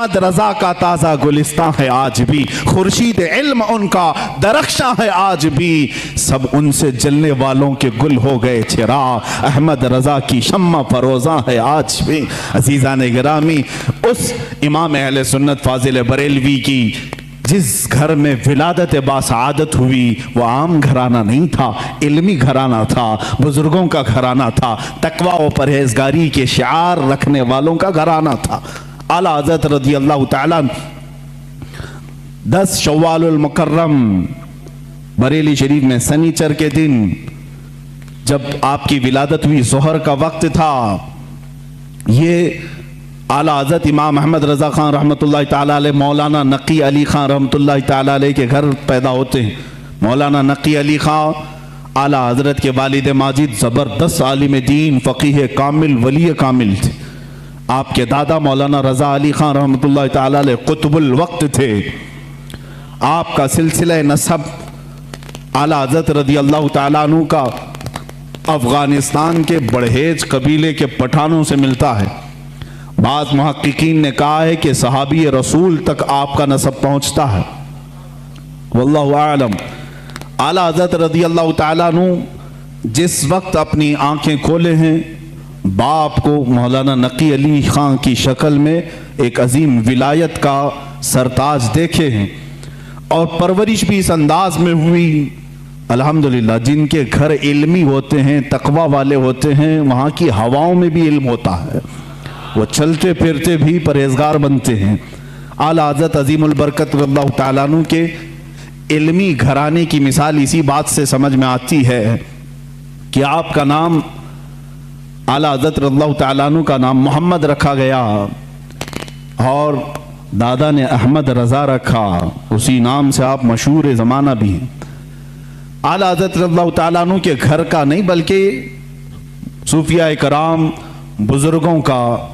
अहमद रजा का ताज़ा गुलिस्तां है आज भी, खुर्शीद इल्म उनका दरख्शां है आज भी, सब उनसे जलने वालों के गुल हो गए चिराग, अहमद रजा की शम्मा फरोज़ा है आज भी। अज़ीज़ान गिरामी, उस इमाम अहले सुन्नत फाजिल बरेलवी की जिस घर में विलादत बासआदत हुई वो आम घराना नहीं था, इल्मी घराना था, बुजुर्गों का घराना था, तकवा व परहेजगारी के शिआर रखने वालों का घराना था। आला हज़रत रज़ी अल्लाह तआला 10 शव्वालुल मुकर्रम बरेली शरीफ में सनीचर के दिन जब आपकी विलादत हुई, ज़ोहर का वक्त था, ये आला हज़रत इमाम अहमद रज़ा ख़ान रहमतुल्लाहि ताला अलैह मौलाना नकी अली ख़ान रहमतुल्लाहि ताला अलैह के घर पैदा होते हैं। मौलाना नकी अली ख़ान आला हज़रत के वालिद माजिद ज़बरदस्त आलिम दीन, फ़क़ीह कामिल, वली कामिल थे। आपके दादा मौलाना रज़ा अली ख़ान रहमतुल्लाहि ताला अलैह कुतुबुल वक्त थे। आपका सिलसिला नसब आला हज़रत रज़ी अल्लाह ताला अन्हु का अफ़गानिस्तान के बड़हेज कबीले के पठानों से मिलता है। बाज़ मुहक्किकीन ने कहा है कि सहाबी रसूल तक आपका नसब पहुँचता है, वल्लाहु आलम। आला हज़रत रज़ी अल्लाह ताला अन्हु जिस वक्त अपनी आँखें खोले हैं, बाप को मौलाना नकी अली ख़ान की शक्ल में एक अजीम विलायत का सरताज देखे हैं और परवरिश भी इस अंदाज में हुई। अल्हम्दुलिल्लाह, जिनके घर इल्मी होते हैं, तकवा वाले होते हैं, वहाँ की हवाओं में भी इल्म होता है, वो चलते फिरते भी परहेजगार बनते हैं। आला हज़रत अज़ीमुल बरकत रज़ियल्लाहु ताला अन्हु के इल्मी घराने की मिसाल इसी बात से समझ में आती है कि आपका नाम आला हज़रत रज़ियल्लाहु ताला अन्हु का नाम मोहम्मद रखा गया और दादा ने अहमद रज़ा रखा, उसी नाम से आप मशहूर ज़माना भी हैं। आला हज़रत रज़ियल्लाहु ताला अन्हु के घर का नहीं बल्कि सूफिया कराम बुज़ुर्गों का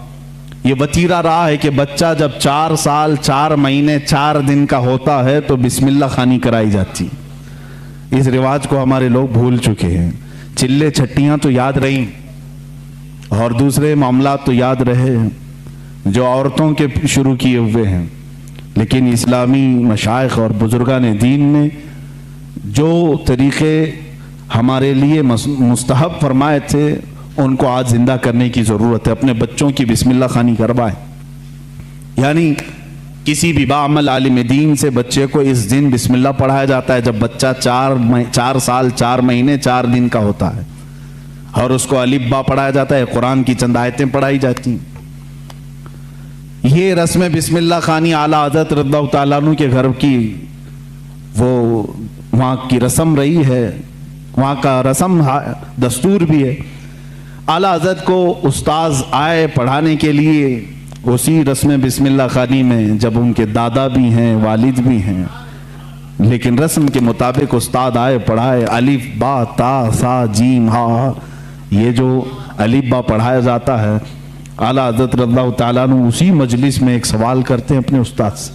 ये वतीरा रहा है कि बच्चा जब 4 साल 4 महीने 4 दिन का होता है तो बिस्मिल्लाह खानी कराई जाती। इस रिवाज को हमारे लोग भूल चुके हैं। चिल्ले छट्टियाँ तो याद रहीं और दूसरे मामला तो याद रहे जो औरतों के शुरू किए हुए हैं, लेकिन इस्लामी मशाइख और बुजुर्गान दीन ने जो तरीक़े हमारे लिए मुस्तहब फरमाए थे उनको आज जिंदा करने की ज़रूरत है। अपने बच्चों की बिस्मिल्लाह खानी करवाएं, यानी किसी भी बाअमल आलिम दीन से बच्चे को इस दिन बिस्मिल्लाह पढ़ाया जाता है जब बच्चा 4 साल 4 महीने 4 दिन का होता है, और उसको अलिफ बा पढ़ाया जाता है, कुरान की चंद आयतें पढ़ाई जाती हैं। ये रस्म बिस्मिल्लाह खानी आला हज़रत रज़ियल्लाहु ताला अन्हु के घर की वो वहाँ की रस्म रही है, वहाँ का रस्म दस्तूर भी है। आला हज़रत को उस्ताद आए पढ़ाने के लिए उसी रस्म बिस्मिल्लाह खानी में, जब उनके दादा भी हैं वालिद भी हैं, लेकिन रस्म के मुताबिक उस्ताद आए पढ़ाए, अलिफ बा ता सा जीम हा, ये जो अलिफ बा पढ़ाया जाता है। आला हज़रत रज़ियल्लाहु ताला अन्हु उसी मजलिस में एक सवाल करते हैं अपने उस्ताद से,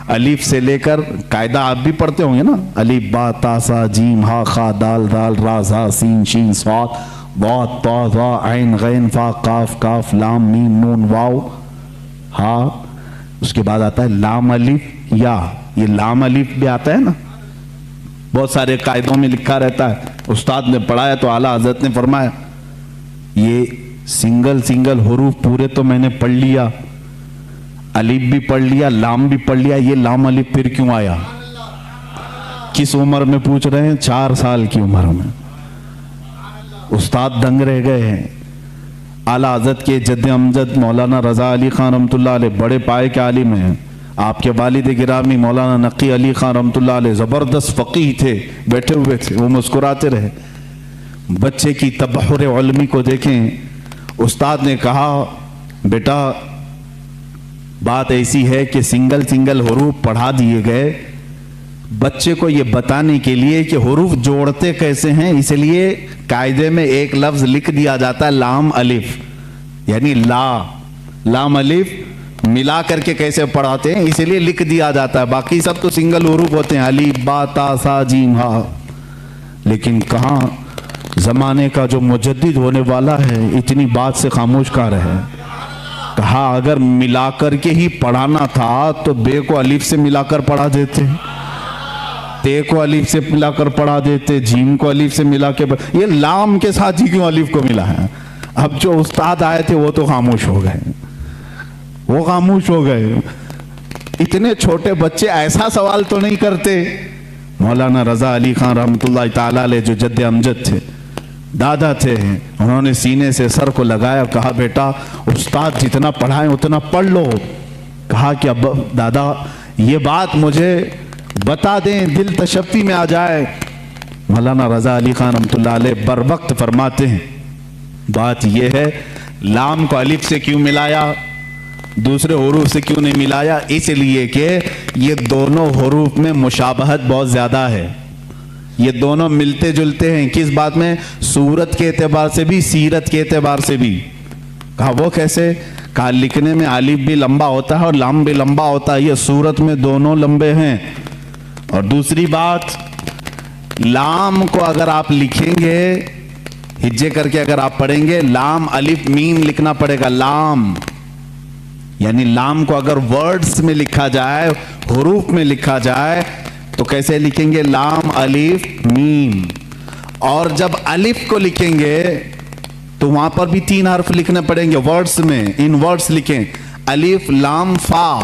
अलिफ से लेकर कायदा आप भी पढ़ते होंगे ना, अलिफ बा ता सा जीम हा खा दाल दाल रा ज़ा सीन शीन स्वाद वात ता ज़ा ऐन गैन फा काफ काफ लाम मीम नून वाव हा, उसके बाद आता है लाम अलिफ या, ये लाम अलिफ भी आता है ना, बहुत सारे कायदों में लिखा रहता है। उस्ताद ने पढ़ाया तो आला हज़रत ने फरमाया ये सिंगल हुरूफ पूरे तो मैंने पढ़ लिया, अलिफ भी पढ़ लिया, लाम भी पढ़ लिया, ये लाम अलिफ फिर क्यों आया? किस उम्र में पूछ रहे हैं? 4 साल की उम्र में। उस्ताद दंग रह गए हैं। आला हज़रत के जद्द अमजद मौलाना रज़ा अली ख़ान रहमतुल्लाह अलैह बड़े पाए के आलिम हैं। आपके वालिद गिरामी मौलाना नकी अली ख़ान रहमतुल्लाह अलैह ज़बरदस्त फ़क़ीह थे, बैठे हुए थे, वो मुस्कुराते रहे। बच्चे की तबहुर इल्मी को देखें। उस्ताद ने कहा बेटा बात ऐसी है कि सिंगल हुरूफ पढ़ा दिए गए, बच्चे को ये बताने के लिए कि हुरूफ जोड़ते कैसे हैं, इसलिए कायदे में एक लफ्ज लिख दिया जाता है लाम अलिफ, यानी लाम अलिफ मिला करके कैसे पढ़ाते हैं इसलिए लिख दिया जाता है, बाकी सब तो सिंगल हुरूफ होते हैं, अलिफ बा ता सा जीम हा। लेकिन कहाँ ज़माने का जो मुजद्दिद होने वाला है इतनी बात से खामोश का रहे। کہا اگر ملا کر کے ہی پڑھانا تھا تو بے کو الف سے ملا کر پڑھا دیتے، تے کو الف سے ملا کر پڑھا دیتے، جیم کو الف سے ملا کے یہ لام کے ساتھ ہی کیوں الف کو ملا ہے؟ اب جو استاد آئے تھے وہ تو خاموش ہو گئے، وہ خاموش ہو گئے۔ اتنے چھوٹے بچے ایسا سوال تو نہیں کرتے۔ مولانا رضا علی خان رحمۃ اللہ تعالیٰ علیہ جو جد امجد تھے، دادا تھے، انہوں نے سینے سے سر کو لگایا، کہا بیٹا استاد جتنا پڑھائیں اتنا پڑھ لو۔ کہا کہ اب دادا یہ بات مجھے بتا دیں، دل تشفی میں آ جائے۔ مولانا رضا علی خان رحمۃ اللہ علیہ بر وقت فرماتے ہیں بات یہ ہے، لام کو الف سے کیوں ملایا، دوسرے حروف سے کیوں نہیں ملایا؟ اس لیے کہ یہ دونوں حروف میں مشابہت بہت زیادہ ہے، یہ دونوں ملتے جلتے ہیں۔ کس بات میں؟ صورت کے اعتبار سے بھی، سیرت کے اعتبار سے بھی۔ کہا وہ کیسے؟ کہا لکھنے میں الف بھی لمبا ہوتا ہے اور لام بھی لمبا ہوتا ہے، یہ صورت میں دونوں لمبے ہیں۔ اور دوسری بات، لام کو اگر آپ لکھیں گے ہجے کر کے، اگر آپ پڑھیں گے لام الف میم لکھنا پڑے گا، لام یعنی لام کو اگر ورڈز میں لکھا جائے، حروف میں لکھا جائے تو کیسے لکھیں گے؟ لام الف میم۔ اور جب الف کو لکھیں گے تو وہاں پر بھی 3 حرف لکھنے پڑیں گے ورڈز میں، ان ورڈز لکھیں الف لام فا،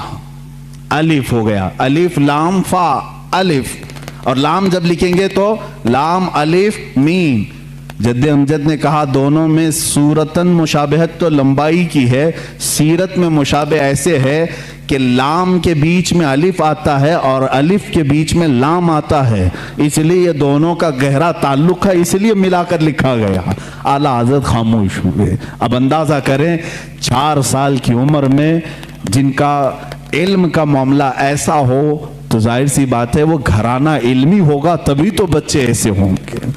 الف ہو گیا، الف لام فا الف، اور لام جب لکھیں گے تو لام الف میم۔ جد امجد نے کہا دونوں میں صورتاً مشابہت تو لمبائی کی ہے، سیرت میں مشابہ ایسے ہے کہ لام کے بیچ میں الف آتا ہے اور الف کے بیچ میں لام آتا ہے، اس لیے یہ دونوں کا گہرا تعلق ہے، اس لیے ملا کر لکھا گیا۔ اعلیٰ حضرت خاموش ہوئے۔ اب اندازہ کریں 4 سال کی عمر میں جن کا علم کا معاملہ ایسا ہو تو ظاہر سی بات ہے وہ گھرانہ علمی ہوگا، تبھی تو بچے ایسے ہوں گے۔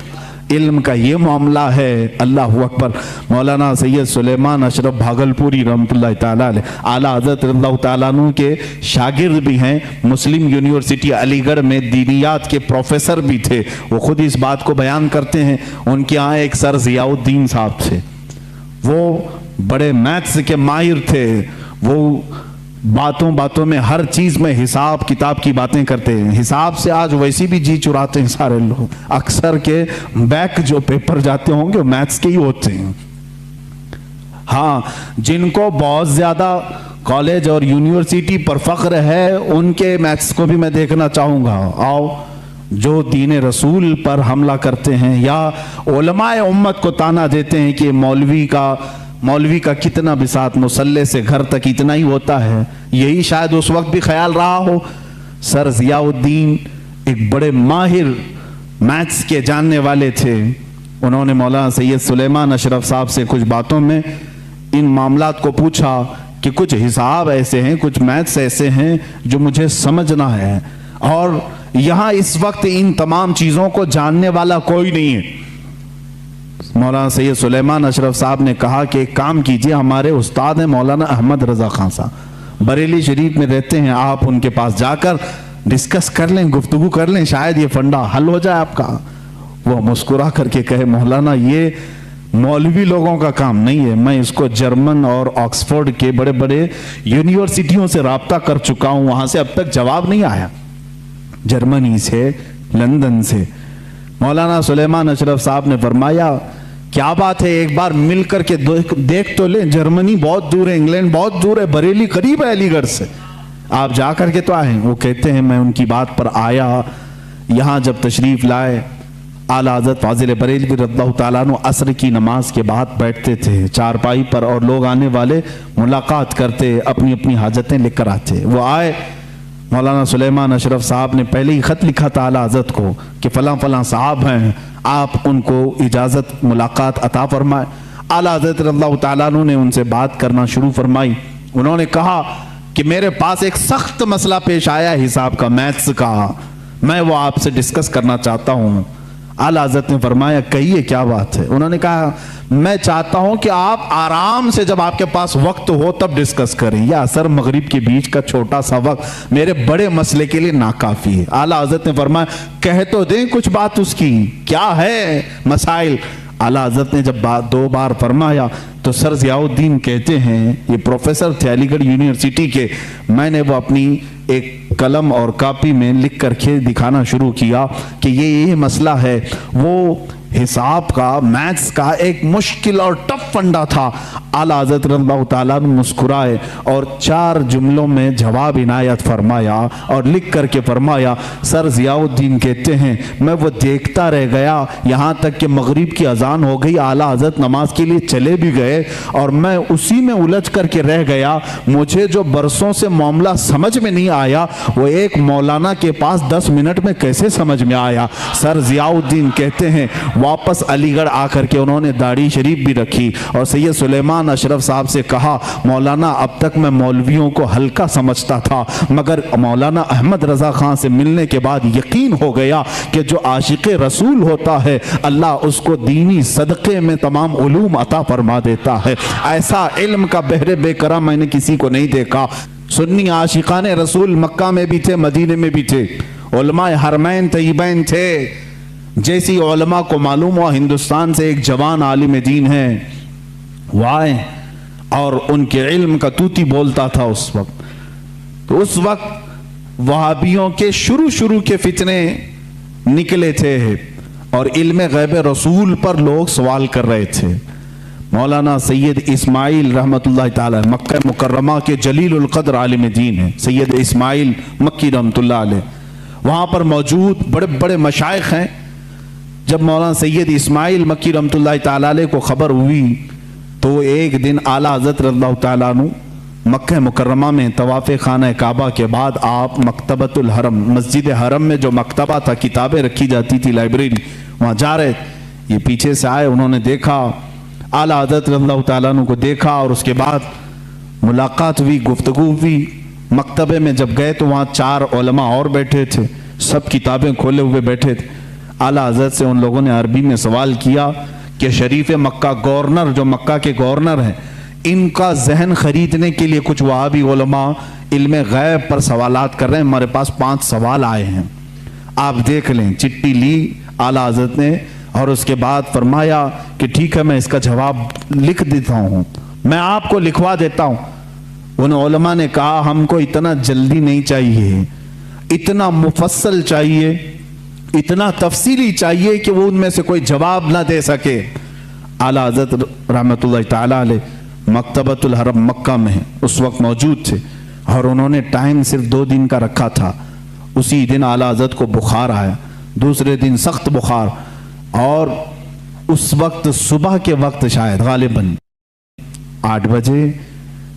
علم کا یہ معاملہ ہے۔ اللہ اکبر۔ مولانا سید سلیمان اشرف بھاگلپوری رحمۃ اللہ تعالیٰ علیہ، اعلیٰ حضرت رضی اللہ تعالیٰ عنہ کے شاگرد بھی ہیں، مسلم یونیورسٹی علی گڑھ میں دینیات کے پروفیسر بھی تھے، وہ خود اس بات کو بیان کرتے ہیں۔ ان کے یہاں ایک سر ضیاء الدین صاحب تھے، وہ بڑے میتھس کے ماہر تھے، وہ باتوں باتوں میں ہر چیز میں حساب کتاب کی باتیں کرتے ہیں۔ حساب سے آج ویسی بھی جی چراتے ہیں سارے لوگ، اکثر کے بیک جو پیپر جاتے ہوں گے وہ میتھس کے ہی ہوتے ہیں۔ ہاں، جن کو بہت زیادہ کالج اور یونیورسٹی پر فخر ہے ان کے میتھس کو بھی میں دیکھنا چاہوں گا۔ آؤ، جو دین رسول پر حملہ کرتے ہیں یا علماء امت کو تانا دیتے ہیں کہ مولوی کا کتنا بساط مصلے سے گھر تک اتنا ہی ہوتا ہے، یہی شاید اس وقت بھی خیال رہا ہو۔ سر ضیاء الدین ایک بڑے ماہر میتھس کے جاننے والے تھے، انہوں نے مولانا سید سلیمان اشرف صاحب سے کچھ باتوں میں ان معاملات کو پوچھا کہ کچھ حساب ایسے ہیں، کچھ میتھس ایسے ہیں جو مجھے سمجھنا ہے، اور یہاں اس وقت ان تمام چیزوں کو جاننے والا کوئی نہیں ہے۔ مولانا سید سلیمان اشرف صاحب نے کہا کہ ایک کام کیجئے، ہمارے استاد ہیں مولانا احمد رضا خان صاحب، بریلی شریف میں رہتے ہیں، آپ ان کے پاس جا کر ڈسکس کر لیں، گفتگو کر لیں، شاید یہ فنڈا حل ہو جائے آپ کا۔ وہ مسکرا کر کے کہے مولانا یہ مولوی لوگوں کا کام نہیں ہے، میں اس کو جرمن اور آکسفورڈ کے بڑے بڑے یونیورسٹیوں سے رابطہ کر چکا ہوں، وہاں سے اب تک جواب نہیں آیا، جرمنی سے، لندن سے۔ مولانا سلیمان اشرف صاحب نے فرمایا کیا بات ہے، ایک بار مل کر کے دیکھ تو لیں، جرمنی بہت دور ہے، انگلینڈ بہت دور ہے، بریلی قریب ہے علی گڑھ سے، آپ جا کر کے تو آئیں۔ وہ کہتے ہیں میں ان کی بات پر آیا، یہاں جب تشریف لائے اعلیٰ حضرت فاضل بریلوی رضی اللہ تعالیٰ عنہ عصر کی نماز کے بعد بیٹھتے تھے چارپائی پر، اور لوگ آنے والے ملاقات کرتے، اپنی اپنی حاجتیں لے کر آتے۔ وہ آئے، مولانا سلیمان اشرف صاحب نے پہلے ہی خط لکھا تھا اعلیٰ حضرت کو کہ فلاں فلاں صاحب ہیں، آپ ان کو اجازت ملاقات عطا فرمائے۔ اعلیٰ حضرت رضی اللہ تعالیٰ عنہ نے ان سے بات کرنا شروع فرمائی۔ انہوں نے کہا کہ میرے پاس ایک سخت مسئلہ پیش آیا ہے حساب کا، میتھس کا، میں وہ آپ سے ڈسکس کرنا چاہتا ہوں۔ اعلیٰ حضرت نے فرمایا کہیے کیا بات ہے؟ انہوں نے کہا میں چاہتا ہوں کہ آپ آرام سے جب آپ کے پاس وقت ہو تب ڈسکس کریں، یا عصر مغرب کے بیچ کا چھوٹا سا وقت میرے بڑے مسئلے کے لیے ناکافی ہے۔ اعلیٰ حضرت نے فرمایا کہہ تو دیں کچھ بات اس کی، کیا ہے مسائل؟ आला हज़रत ने जब 2 बार फरमाया तो सर ज़ियाउद्दीन कहते हैं, ये प्रोफेसर थे अलीगढ़ यूनिवर्सिटी के, मैंने वो अपनी एक कलम और कापी में लिख करके दिखाना शुरू किया कि ये मसला है। वो हिसाब का, मैथ्स का एक मुश्किल और टफ फंडा था। आला हज़रत रज़ियल्लाहु ताला ने मुस्कुराए और 4 जुमलों में जवाब इनायत फरमाया और लिख करके फरमाया। सर ज़ियाउद्दीन कहते हैं मैं वो देखता रह गया यहाँ तक कि मगरिब की अजान हो गई, आला हज़रत नमाज के लिए चले भी गए और मैं उसी में उलझ करके रह गया। मुझे जो बरसों से मामला समझ में नहीं आया वो एक मौलाना के पास 10 मिनट में कैसे समझ में आया। सर ज़ियाउद्दीन कहते हैं वापस अलीगढ़ आकर के उन्होंने दाढ़ी शरीफ भी रखी और सैयद सुलेमान अशरफ साहब से कहा, मौलाना अब तक मैं मौलवियों को हल्का समझता था, मगर मौलाना अहमद रज़ा खान से मिलने के बाद यकीन हो गया कि जो आशिक़ रसूल होता है अल्लाह उसको दीनी सदक़े में तमाम उलूम अता फरमा देता है। ऐसा इल्म का बहरे बेकरार मैंने किसी को नहीं देखा। सुन्नी आशिक़ाने रसूल मक्का में भी थे, मदीने में भी थे, उलमाए हरमैन तय्यबैन थे। जैसी उलमा को मालूम हुआ हिंदुस्तान से एक जवान आलिम दीन है, वो आए और उनके इल्म का तूती बोलता था उस वक्त। तो उस वक्त वहाबियों के शुरू के फितने निकले थे और इल्म गैब रसूल पर लोग सवाल कर रहे थे। मौलाना सैयद इस्माइल रहमतुल्लाह ताला मक्का मुकर्रमा के जलीलुल कद्र आलिम दीन है, सैयद इस्माइल मक्की रहमतुल्लाह अलैह, वहाँ पर मौजूद बड़े बड़े मशाइख हैं। जब मौलाना सैयद इस्माइल मक्की रहमतुल्लाह ताला अलैह को खबर हुई तो एक दिन आला हज़रत रज़ियल्लाहु ताला अन्हु मक्का मुकर्रमा में तवाफ़ खाना काबा के बाद आप मकतबतुल हरम, मस्जिद हरम में जो मकतबा था, किताबें रखी जाती थी, लाइब्रेरी, वहाँ जा रहे। ये पीछे से आए, उन्होंने देखा, आला हज़रत रज़ियल्लाहु ताला अन्हु को देखा और उसके बाद मुलाकात हुई, गुफ्तगू हुई। मकतबे में जब गए तो वहाँ 4 उलमा और बैठे थे, सब किताबें खोले हुए बैठे थे। आला हज़रत से उन लोगों ने अरबी में सवाल किया कि शरीफ मक्का गवर्नर, जो मक्का के गवर्नर हैं, इनका जहन खरीदने के लिए कुछ वहाबी उलमा इल्म गैब पर सवालात कर रहे हैं, हमारे पास 5 सवाल आए हैं, आप देख लें। चिट्ठी ली आला हज़रत ने और उसके बाद फरमाया कि ठीक है मैं इसका जवाब लिख देता हूँ, मैं आपको लिखवा देता हूँ। उन उलमा ने कहा हमको इतना जल्दी नहीं चाहिए, इतना मुफस्सल चाहिए, इतना तफसीली चाहिए कि वो उनमें से कोई जवाब ना दे सके। आला हज़रत रहमतुल्लाह ताला अलैह मकतबतुल हरम मक्का में उस वक्त मौजूद थे और उन्होंने टाइम सिर्फ 2 दिन का रखा था। उसी दिन आला हज़रत को बुखार आया, दूसरे दिन सख्त बुखार, और उस वक्त सुबह के वक्त शायद गालिबन 8 बजे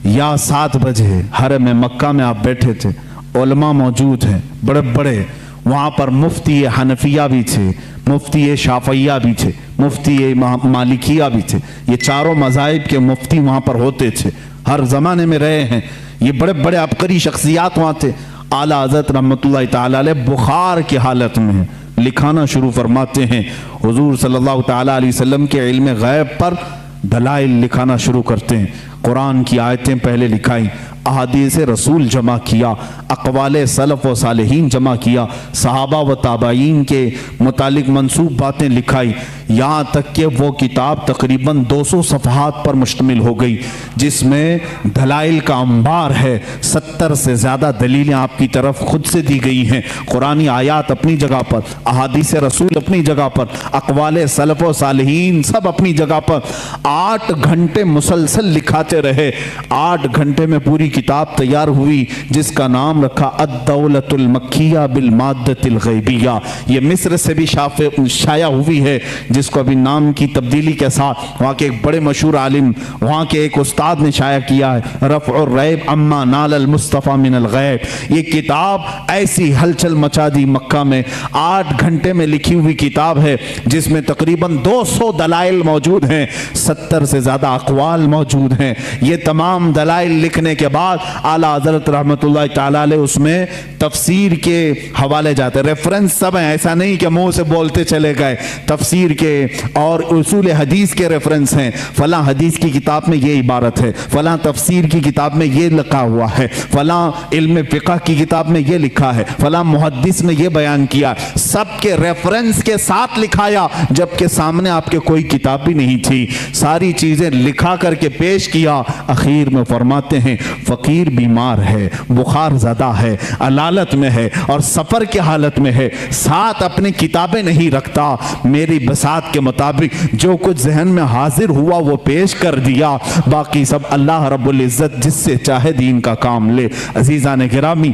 या 7 बजे हरम मक्का में आप बैठे थे, उलमा मौजूद हैं बड़े बड़े। वहाँ पर मुफ्ती हनफिया भी थे, मुफ्ती शाफिया भी थे, मुफ्ती मालिकिया भी थे। ये चारों मज़ाहिब के मुफ्ती वहाँ पर होते थे, हर ज़माने में रहे हैं। ये बड़े बड़े अबकरी शख्सियात वहाँ थे। आला हज़रत रहमतुल्लाह ताला अलैह बुखार की हालत में लिखाना शुरू फरमाते हैं। हुजूर सल्लल्लाहु ताला अलैहि वसल्लम के इल्म गैब पर दलाइल लिखाना शुरू करते हैं। कुरान की आयतें पहले लिखाई, अहादीस रसूल जमा किया, अक़वाले सलफ़ व सालिहीन जमा किया, सहाबा व ताबाईन के मुतालिक मंसूब बातें लिखाई, यहाँ तक कि वो किताब तकरीबन 200 सफ़हात पर मुश्तमिल हो गई, जिसमें दलाइल का अंबार है। 70 से ज़्यादा दलीलें आपकी तरफ खुद से दी गई हैं। कुरानी आयात अपनी जगह पर, अहादीस रसूल अपनी जगह पर, अक़वाले सलफ़ व सालिहीन सब अपनी जगह पर। 8 घंटे मुसलसल लिखाते रहे। 8 घंटे में पूरी किताब तैयार हुई जिसका नाम रखा अद-दौलतुल मक्किया बिल माद्दतिल गैबिया। ये मिस्र से भी शाया हुई है, जिसको अभी नाम की तब्दीली के साथ वहाँ के एक बड़े मशहूर आलिम, वहाँ के एक उस्ताद ने शाया किया है, रफ़उर रैब अम्मा नालल मुस्तफ़ा मिनल गैब। ये किताब ऐसी हलचल मचा दी मक्का में। 8 घंटे में लिखी हुई किताब है जिसमें तकरीबन 200 दलाइल मौजूद हैं, 70 से ज़्यादा अक़वाल मौजूद हैं। ये तमाम दलाइल लिखने के बाद بعد आला हज़रत रहमतुल्लाह ताला अलैह उसमें तफसीर के हवाले जाते, रेफरेंस सब हैं, ऐसा नहीं कि मुंह से बोलते चले गए। तफसीर के और उसूल हदीस के रेफरेंस हैं, फलां हदीस की किताब में ये इबारत है, फलां तफसीर की किताब में ये लिखा हुआ है, फलां इल्म फिक़ह की किताब में ये लिखा है, फलां मुहद्दिस ने ये बयान किया, सबके रेफरेंस के साथ लिखाया, जबकि सामने आपके कोई किताब भी नहीं थी। सारी चीजें लिखा करके पेश किया। आखिर में फरमाते हैं फकीर बीमार है, बुखार ज़्यादा है, अलालत में है और सफर की हालत में है, साथ अपनी किताबें नहीं रखता, मेरी बसात के मुताबिक जो कुछ जहन में हाजिर हुआ वो पेश कर दिया, बाकी सब अल्लाह रब्बुल इज्जत जिससे चाहे दीन का काम ले। अजीज़ान गिरामी,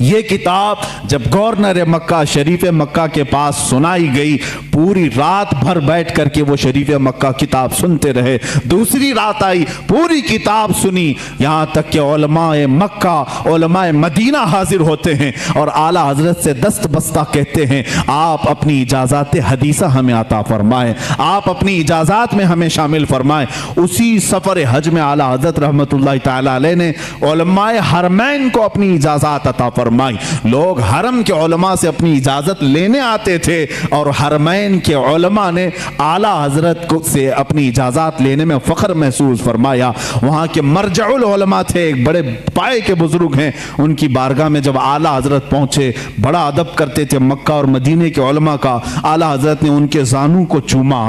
ये किताब जब गवर्नर मक्का शरीफ मक्का के पास सुनाई गई, पूरी रात भर बैठ करके वो शरीफ मक्का किताब सुनते रहे। दूसरी रात आई, पूरी किताब सुनी, यहाँ तक कि उलमाए मक्का उलमाए मदीना हाजिर होते हैं और आला हजरत से दस्त बस्ता कहते हैं आप अपनी इजाज़ात हदीसा हमें अता फरमाएं, आप अपनी इजाज़ात में हमें शामिल फरमाएं। उसी सफ़र हज में आला हजरत रहमतुल्लाह ताला अलैह ने उलमाए हरमैन को अपनी इजाज़ात अता फरमाई। लोग हरम के उलमा से अपनी इजाजत लेने आते थे और हरमैन के उलमा ने आला हजरत से अपनी इजाजत लेने में फख्र महसूस फरमाया। वहां के मरजउल उलमा थे, एक बड़े पाए के बुजुर्ग हैं, उनकी बारगाह में जब आला हजरत पहुंचे, बड़ा अदब करते थे मक्का और मदीने के उलमा का। आला हजरत ने उनके जानू को चूमा,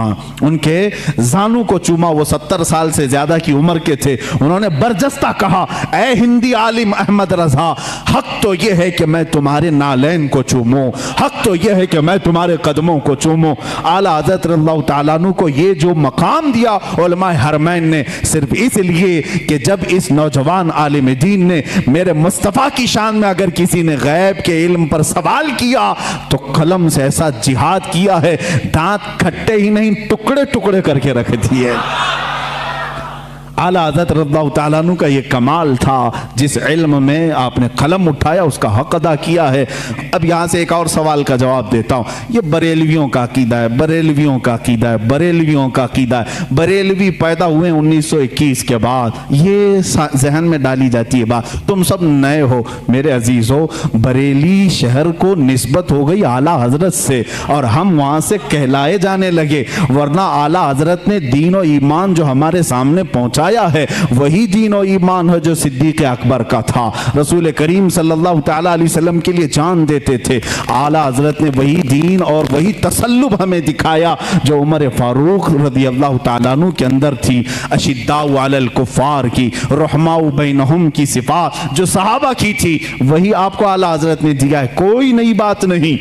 उनके जानू को चूमा। वो 70 साल से ज्यादा की उम्र के थे। उन्होंने बरजस्ता कहा, ऐ हिंदी आलिम अहमद रजा, हक तो ये है कि मैं तुम्हारे नालैन को चूमूं, हक तो ये है कि मैं तुम्हारे कदमों को चूमूं। आला हज़रत रज़ियल्लाहु ताला अन्हु को ये जो मकाम दिया उलमाए हरमैन ने, सिर्फ इसलिए कि जब इस नौजवान आलिम दीन ने मेरे मुस्तफ़ा की शान में अगर किसी ने गैब के इल्म पर सवाल किया तो कलम से ऐसा जिहाद किया है, दांत खट्टे ही नहीं टुकड़े टुकड़े करके रख दिए। आला हज़रत रज़ियल्लाहु ताला अन्हु का ये कमाल था, जिस इल्म में आपने कलम उठाया उसका हक अदा किया है। अब यहाँ से एक और सवाल का जवाब देता हूँ। ये बरेलवियों का अकीदा है, बरेलवियों का अकीदा है, बरेलवियों का अकीदा है। बरेलवी पैदा हुए 1921 के बाद, ये जहन में डाली जाती है बात। तुम सब नए हो मेरे अजीज़ों, बरेली शहर को निस्बत हो गई आला हज़रत से और हम वहाँ से कहलाए जाने लगे, वरना आला हज़रत ने दीन और ईमान जो हमारे सामने पहुँचा है वही दीन और ईमान है जो सिद्दीक़ अकबर का था। रसूल करीम सल्लल्लाहु ताला अलैहि वसल्लम के लिए जान देते थे। आला हजरत ने वही दीन और वही तसल्लुब हमें दिखाया जो उमर फारूक रज़ियल्लाहु ताला अन्हु के अंदर थी। अशिद्दाउ अलल कुफ़ार की, रहमाउ बैनहुम की सिफात जो सहाबा की थी, वही आपको आला हजरत ने दिया है। कोई नई बात नहीं,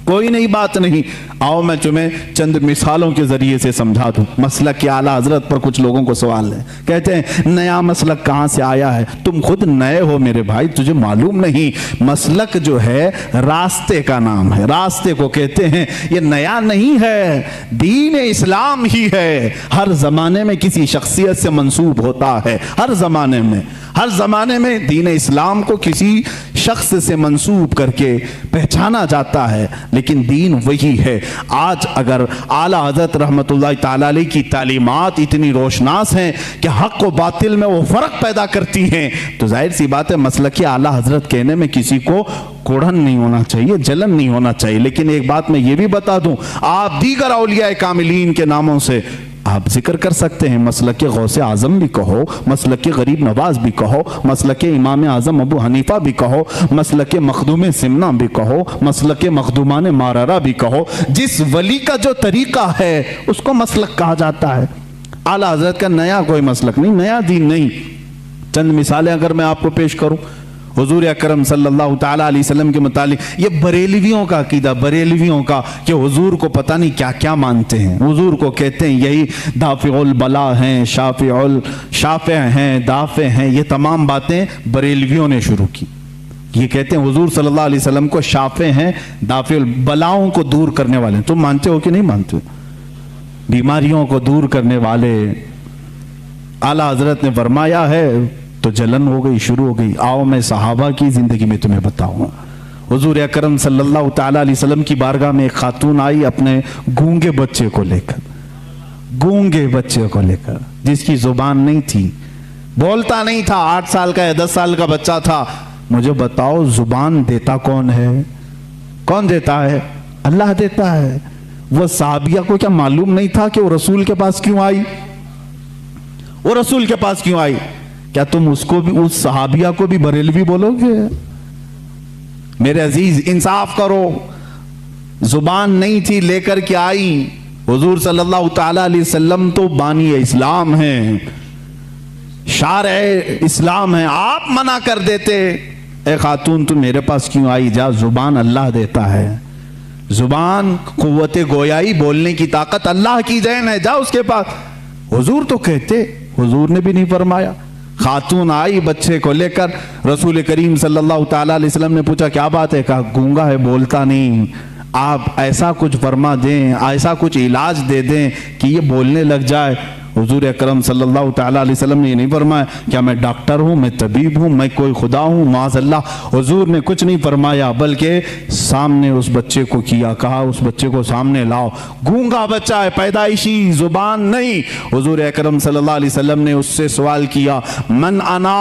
कोई नई बात नहीं। आओ मैं तुम्हें चंद मिसालों के जरिए से समझा दूं। मसलक के आला हजरत पर कुछ लोगों को सवाल है, कहते हैं नया मसलक कहाँ से आया है? तुम खुद नए हो मेरे भाई, तुझे मालूम नहीं। मसलक जो है रास्ते का नाम है, रास्ते को कहते हैं। ये नया नहीं है, दीन इस्लाम ही है। हर जमाने में किसी शख्सियत से मंसूब होता है, हर जमाने में, हर जमाने में दीन इस्लाम को किसी शख्स से मंसूब करके पहचाना जाता है, लेकिन दीन वही है। आज अगर आला हज़रत रहमतुल्लाह ताला अलैह की तालीमात इतनी रोशनास हैं कि हक व बातिल में वो फ़र्क पैदा करती हैं, तो जाहिर सी बात है मसलकी आला हज़रत कहने में किसी को कोढ़न नहीं होना चाहिए, जलन नहीं होना चाहिए। लेकिन एक बात मैं ये भी बता दूं, आप दीगर औलिया कामिलीन के नामों से आप जिक्र कर सकते हैं। मसलक गौसे आजम भी कहो, मसलक गरीब नवाज भी कहो, मसलक इमाम आजम अबू हनीफा भी कहो, मसलक मखदूम सिमना भी कहो, मसलक मखदूमान मारारा भी कहो। जिस वली का जो तरीका है उसको मसलक कहा जाता है। आला हजरत का नया कोई मसलक नहीं, नया दीन नहीं। चंद मिसालें अगर मैं आपको पेश करूं हुजूर अकरम सल्लल्लाहु ताला अलैहि वसल्लम के मुतालिक, ये बरेलवियों का अकीदा, बरेलवियों का कि हुजूर को पता नहीं क्या क्या मानते हैं। हुजूर को कहते हैं यही दाफिउल बला हैं, शाफे हैं, दाफे हैं। ये तमाम बातें बरेलवियों ने शुरू की। ये कहते हैं हुजूर सल्लल्लाहु अलैहि वसल्लम को शाफे हैं, दाफिउल बलाओं को दूर करने वाले। तुम मानते हो कि नहीं मानते? बीमारियों को दूर करने वाले। आला हजरत ने फरमाया है तो जलन हो गई, शुरू हो गई। आओ मैं सहाबा की जिंदगी में तुम्हें बताऊं। हुजूर अकरम सल्लल्लाहु ताला अलैहि वसल्लम की बारगाह में एक खातून आई अपने गूंगे बच्चे को लेकर, गूंगे बच्चे को लेकर, जिसकी जुबान नहीं थी, بولتا نہیں تھا، 8 سال کا یا 10 سال کا بچہ تھا. مجھے بتاؤ زبان دیتا کون ہے؟ کون دیتا ہے؟ اللہ دیتا ہے. وہ صحابیہ کو کیا معلوم نہیں تھا کہ وہ رسول کے پاس کیوں آئی؟ وہ رسول کے پاس کیوں آئی؟ کیا تم اس کو بھی، اس صحابیہ کو بھی بریلوی بولو گے؟ میرے عزیز انصاف کرو. زبان نہیں تھی، لے کر کے آئی. حضور صلی اللہ تعالی علیہ وسلم تو بانی اسلام ہیں، شارع اسلام ہیں. آپ منع کر دیتے، اے خاتون تم میرے پاس کیوں آئی؟ جا، زبان اللہ دیتا ہے. زبان، قوت گویائی، بولنے کی طاقت اللہ کی دین ہے. جا اس کے پاس. حضور تو کہتے، حضور نے بھی نہیں فرمایا. خاتون آئی بچے کو لے کر، رسول کریم صلی اللہ تعالی علیہ وسلم نے پوچھا کیا بات ہے؟ کہا گونگا ہے، بولتا نہیں. آپ ایسا کچھ فرما دیں، ایسا کچھ علاج دے دیں کہ یہ بولنے لگ جائے. حضور اکرم صلی اللہ تعالیٰ علیہ وسلم نے یہ نہیں فرمایا کیا میں ڈاکٹر ہوں، میں طبیب ہوں، میں کوئی خدا ہوں، معاذ اللہ. حضور نے کچھ نہیں فرمایا، بلکہ سامنے اس بچے کو کیا، کہا اس بچے کو سامنے لاؤ. گونگا بچہ ہے، پیدائشی، زبان نہیں. حضور اکرم صلی اللہ علیہ وسلم نے اس سے سوال کیا من انا،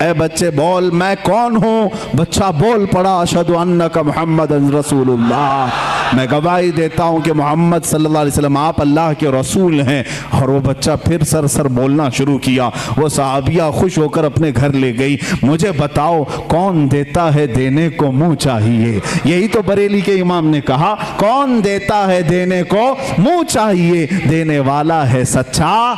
اے بچے بول میں کون ہوں. بچہ بول پڑا اشہد انک محمد رسول اللہ، میں گواہی دیتا ہوں کہ محمد صلی اللہ علیہ وسلم آپ اللہ کے رسول ہیں. اور وہ بچہ پھر سر بولنا شروع کیا. وہ صحابیہ خوش ہو کر اپنے گھر لے گئی. مجھے بتاؤ کون دیتا ہے دینے کو منہ چاہیے؟ یہی تو بریلی کے امام نے کہا، کون دیتا ہے دینے کو منہ چاہیے. دینے والا ہے سچا،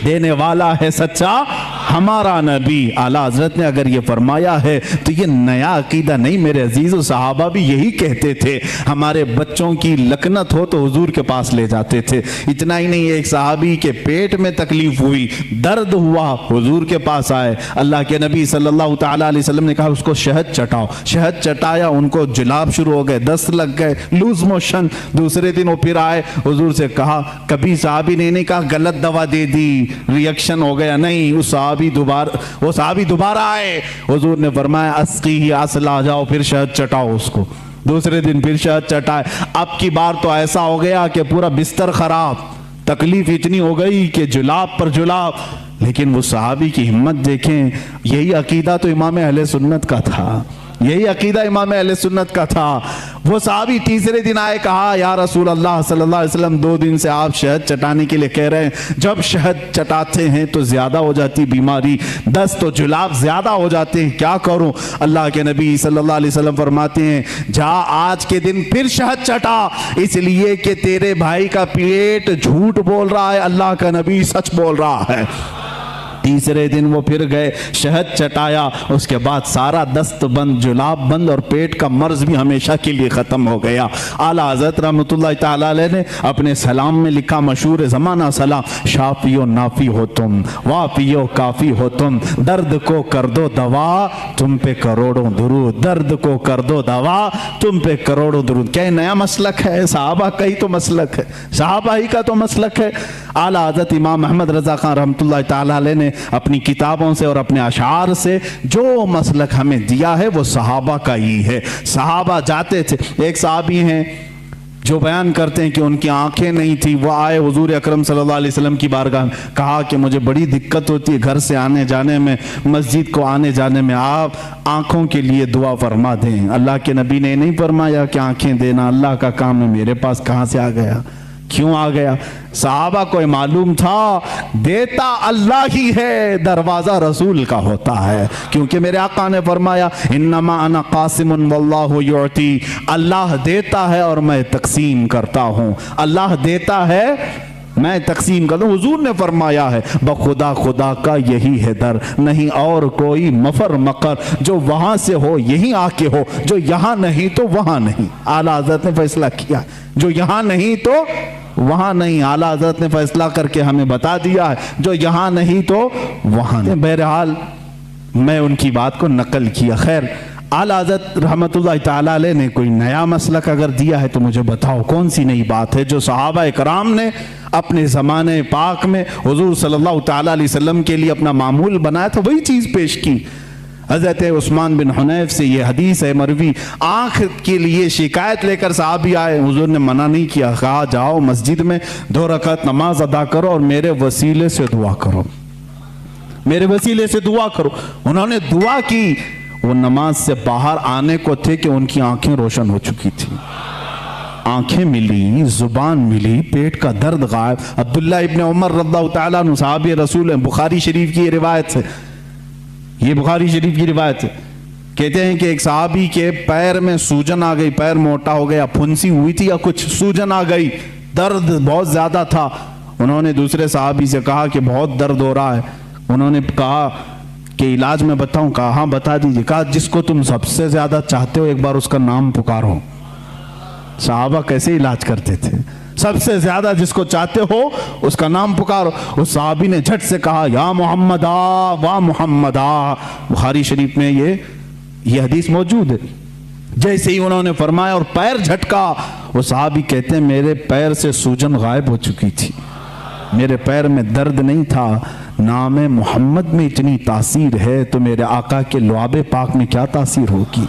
دینے والا ہے سچا ہمارا نبی. اعلیٰ حضرت نے اگر یہ فرمایا ہے تو یہ نیا عقیدہ نہیں میرے عزیز. و صحابہ بھی یہی کہتے تھے. ہمارے بچوں کی لکنت ہو تو حضور کے پاس لے جاتے تھے. اتنا ہی نہیں، ایک صحابی کے پیٹ میں تکلیف ہوئی، درد ہوا، حضور کے پاس آئے. اللہ کے نبی صلی اللہ تعالیٰ علیہ وسلم نے کہا اس کو شہد چٹاؤ. شہد چٹایا، ان کو جلاب شروع ہو گئے، دست لگ گئے، لوز موشن. دوسرے دن وہ پھر آئے، حضور سے کہا. کبھی صحابی نے نہیں کہا غلط دوا دے دی، ریئیکشن ہو گیا، نہیں. وہ صحابی دوبارہ آئے، حضور نے فرمایا اسقی اصلا، جاؤ پھر شہد چٹاؤ اس کو. دوسرے دن پھر شہد چٹائے. اب کی بار تو ایسا ہو گیا کہ پورا بستر خراب، تکلیف اتنی ہو گئی کہ جلاب پر جلاب. لیکن وہ صحابی کی ہمت دیکھیں. یہی عقیدہ تو امام اہل سنت کا تھا، یہی عقیدہ امام اہل سنت کا تھا. وہ صحابی تیسرے دن آئے، کہا یا رسول اللہ صلی اللہ علیہ وسلم 2 دن سے آپ شہد چٹانے کے لیے کہہ رہے ہیں، جب شہد چٹاتے ہیں تو زیادہ ہو جاتی بیماری، دست و جلاب زیادہ ہو جاتے ہیں، کیا کروں؟ اللہ کے نبی صلی اللہ علیہ وسلم فرماتے ہیں جا آج کے دن پھر شہد چٹا، اس لیے کہ تیرے بھائی کا پیٹ جھوٹ بول رہا ہے، اللہ کا نبی سچ بول رہا ہے. تیسرے دن وہ پھر گئے، شہد چٹایا. اس کے بعد سارا دست بند، جلاب بند، اور پیٹ کا مرض بھی ہمیشہ کے لیے ختم ہو گیا. اعلیٰ حضرت رحمۃ اللہ تعالیٰ علیہ نے اپنے سلام میں لکھا، مشہور زمانہ سلام، شافی و نافی ہو تم، وافی و کافی ہو تم، درد کو کر دو دوا تم پہ کروڑوں درود، درد کو کر دو دوا تم پہ کروڑوں درود. کیا نیا مسلک ہے؟ صحابہ کا ہی تو مسلک ہے، صحابہ ہی کا تو مسلک ہے. اعلیٰ حضرت امام محمد رضا خان رحمۃ اللہ تعالیٰ علیہ نے اپنی کتابوں سے اور اپنے اشعار سے جو مسلک ہمیں دیا ہے وہ صحابہ کا ہی ہے. صحابہ جاتے تھے. ایک صحابی ہیں جو بیان کرتے ہیں کہ ان کی آنکھیں نہیں تھی، وہ آئے حضور اکرم صلی اللہ علیہ وسلم کی بارگاہ، کہا کہ مجھے بڑی دقت ہوتی ہے گھر سے آنے جانے میں، مسجد کو آنے جانے میں، آپ آنکھوں کے لیے دعا فرما دیں. اللہ کے نبی نے نہیں فرمایا کہ آنکھیں دینا اللہ کا کام ہے، میرے پاس کہاں سے آ گیا، کیوں آ گیا؟ صحابہ کو معلوم تھا دیتا اللہ ہی ہے، دروازہ رسول کا ہوتا ہے. کیونکہ میرے آقا نے فرمایا انما انا قاسم واللہ یعطی، اللہ دیتا ہے اور میں تقسیم کرتا ہوں. اللہ دیتا ہے، میں تقسیم کرتا ہوں. حضور نے فرمایا ہے بخدا خدا کا یہی ہے در، نہیں اور کوئی مفر مقر، جو وہاں سے ہو یہیں آ کے ہو، جو یہاں نہیں تو وہاں نہیں. اعلیٰ حضرت نے فیصلہ کیا، جو یہاں نہیں تو وہاں نہیں. اعلیٰ حضرت نے فیصلہ کر کے ہمیں بتا دیا ہے جو یہاں نہیں تو وہاں نہیں. بہرحال میں ان کی بات کو نقل کیا. خیر، اعلیٰ حضرت رحمت اللہ تعالیٰ علیہ نے کوئی نیا مسلک اگر دیا ہے تو مجھے بتاؤ کون سی نئی بات ہے جو صحابہ کرام نے اپنے زمانے پاک میں حضور صلی اللہ تعالیٰ علیہ وسلم کے لیے اپنا معمول بنایا تھا، وہی چیز پیش کی. حضرت عثمان بن حنیف سے یہ حدیث ہے مروی، آنکھ کے لیے شکایت لے کر صحابی آئے، حضور نے منع نہیں کیا، کہا جاؤ مسجد میں 2 رکعت نماز ادا کرو اور میرے وسیلے سے دعا کرو. میرے وسیلے سے دعا کرو. انہوں نے دعا کی. وہ نماز سے باہر آنے کو تھے کہ ان کی آنکھیں روشن ہو چکی تھی. آنکھیں ملی, زبان ملی, پیٹ کا درد غائب. عبداللہ ابن عمر رضی اللہ تعالیٰ عنہ صحابی رسول ہیں, بخاری شریف کی یہ روایت ہے, یہ بخاری شریف کی روایت ہے. کہتے ہیں کہ ایک صحابی کے پیر میں سوجن آ گئی, پیر موٹا ہو گیا, پھنسی ہوئی تھی یا کچھ, سوجن آ گئی, درد بہت زیادہ تھا. انہوں نے دوسرے صحابی سے کہا کہ بہت درد ہو رہا ہے. انہوں نے کہا کہ علاج میں بتاؤں؟ کہا ہاں بتا دیجیے. کہا جس کو تم سب سے زیادہ چاہتے ہو ایک بار اس کا نام پکارو. صحابہ کیسے علاج کرتے تھے؟ سب سے زیادہ جس کو چاہتے ہو اس کا نام پکارو. اس صحابی نے جھٹ سے کہا یا محمد آ وا محمد آ. بخاری شریف میں یہ حدیث موجود ہے. جیسے ہی انہوں نے فرمایا اور پیر جھٹکا, وہ صحابی کہتے ہیں میرے پیر سے سوجن غائب ہو چکی تھی, میرے پیر میں درد نہیں تھا. نام محمد میں اتنی تاثیر ہے تو میرے آقا کے لعاب پاک میں کیا تاثیر ہوگی؟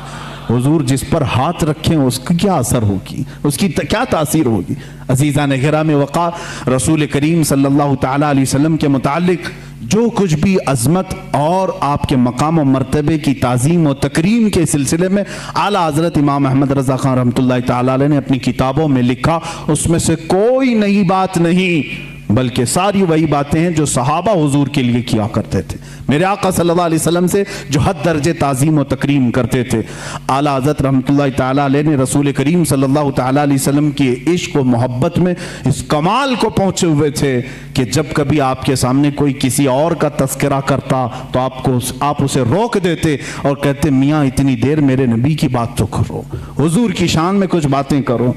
حضور جس پر ہاتھ رکھیں اس کی کیا اثر ہوگی, اس کی کیا تاثیر ہوگی؟ عزیزان گرامی وقار, رسول کریم صلی اللہ تعالیٰ علیہ وسلم کے متعلق جو کچھ بھی عظمت اور آپ کے مقام و مرتبے کی تعظیم و تکریم کے سلسلے میں اعلیٰ حضرت امام احمد رضا خان رحمۃ اللہ تعالیٰ علیہ نے اپنی کتابوں میں لکھا, اس میں سے کوئی نئی بات نہیں, بلکہ ساری وہی باتیں ہیں جو صحابہ حضور کے لیے کیا کرتے تھے, میرے آقا صلی اللہ علیہ وسلم سے جو حد درجے تعظیم و تکریم کرتے تھے. اعلیٰ حضرت رحمۃ اللہ تعالیٰ علیہ نے رسول کریم صلی اللہ تعالیٰ علیہ وسلم کی عشق و محبت میں اس کمال کو پہنچے ہوئے تھے کہ جب کبھی آپ کے سامنے کوئی کسی اور کا تذکرہ کرتا تو آپ اسے روک دیتے اور کہتے میاں اتنی دیر میرے نبی کی بات تو کرو, حضور کی شان میں کچھ باتیں کرو.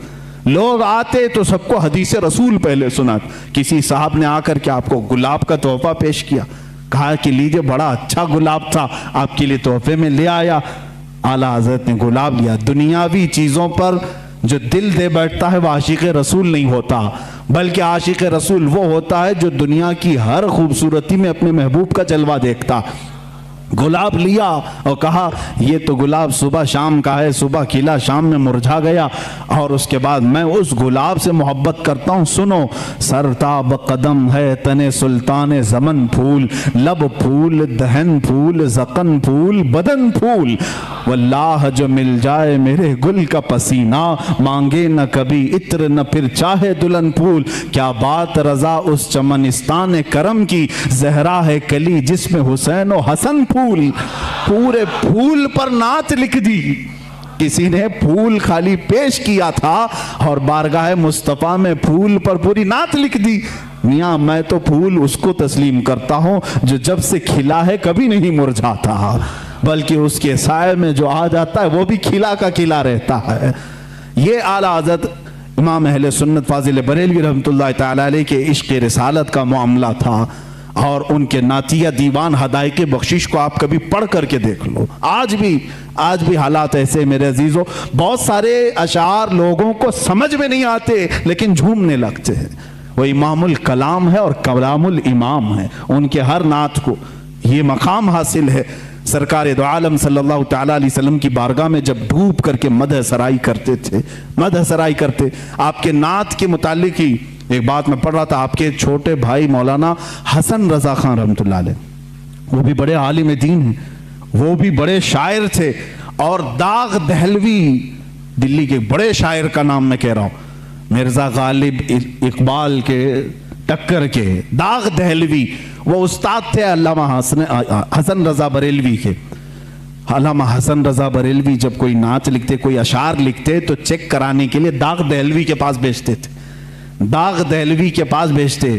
لوگ آتے تو سب کو حدیث رسول پہلے سنات. کسی صاحب نے آ کر کے آپ کو گلاب کا تحفہ پیش کیا, کہا کہ لیجئے بڑا اچھا گلاب تھا, آپ کے لیے تحفے میں لے آیا. اعلیٰ حضرت نے گلاب لیا. دنیاوی چیزوں پر جو دل دے بیٹھتا ہے وہ عاشق رسول نہیں ہوتا, بلکہ عاشق رسول وہ ہوتا ہے جو دنیا کی ہر خوبصورتی میں اپنے محبوب کا جلوہ دیکھتا. گلاب لیا اور کہا یہ تو گلاب صبح شام کا ہے, صبح کھلا شام میں مرجھا گیا, اور اس کے بعد میں اس گلاب سے محبت کرتا ہوں. سنو, سرتاب قدم ہے تن سلطان زمن پھول, لب پھول دہن پھول زقن پھول بدن پھول, واللہ جو مل جائے میرے گل کا پسینہ, مانگے نہ کبھی عطر نہ پھر چاہے دلہن پھول. کیا بات رضا اس چمنستان کرم کی, زہرا ہے کلی جس میں حسین و حسن پھول. پورے پھول پر نعت لکھ دی. کسی نے پھول خالی پیش کیا تھا اور بارگاہ مصطفیٰ میں پھول پر پوری نعت لکھ دی. میاں میں تو پھول اس کو تسلیم کرتا ہوں جو جب سے کھلا ہے کبھی نہیں مرجھاتا, بلکہ اس کے سائے میں جو آ جاتا ہے وہ بھی کھلا کا کھلا رہتا ہے. یہ اعلیٰ حضرت امام اہل سنت فاضل بریلوی رحمۃ اللہ تعالیٰ علیہ کے عشق رسالت کا معاملہ تھا. اور ان کے نعتیہ دیوان ہدایق بخشش کو آپ کبھی پڑھ کر کے دیکھ لو. آج بھی حالات ایسے میرے عزیزوں, بہت سارے اشعار لوگوں کو سمجھ میں نہیں آتے لیکن جھومنے لگتے ہیں. وہ امام الکلام ہے اور کلام الامام ہے, ان کے ہر نعت کو یہ مقام حاصل ہے. سرکار دو عالم صلی اللہ تعالیٰ علیہ وسلم کی بارگاہ میں جب ڈوب کر کے مدح سرائی کرتے تھے, مدح سرائی کرتے, آپ کے نعت کے متعلق ہی ایک بات میں پڑھ رہا تھا. آپ کے چھوٹے بھائی مولانا حسن رضا خان رحمۃ اللہ علیہ, وہ بھی بڑے عالم دین ہیں, وہ بھی بڑے شاعر تھے, اور داغ دہلوی دلی کے بڑے شاعر کا نام میں کہہ رہا ہوں, مرزا غالب اقبال کے ٹکر کے داغ دہلوی, وہ استاد تھے علامہ حسن رضا بریلوی کے. علامہ حسن رضا بریلوی جب کوئی نعت لکھتے, کوئی اشعار لکھتے تو چیک کرانے کے لیے داغ دہلوی کے پاس بھیجتے تھے. داغ دہلوی کے پاس بھیجتے.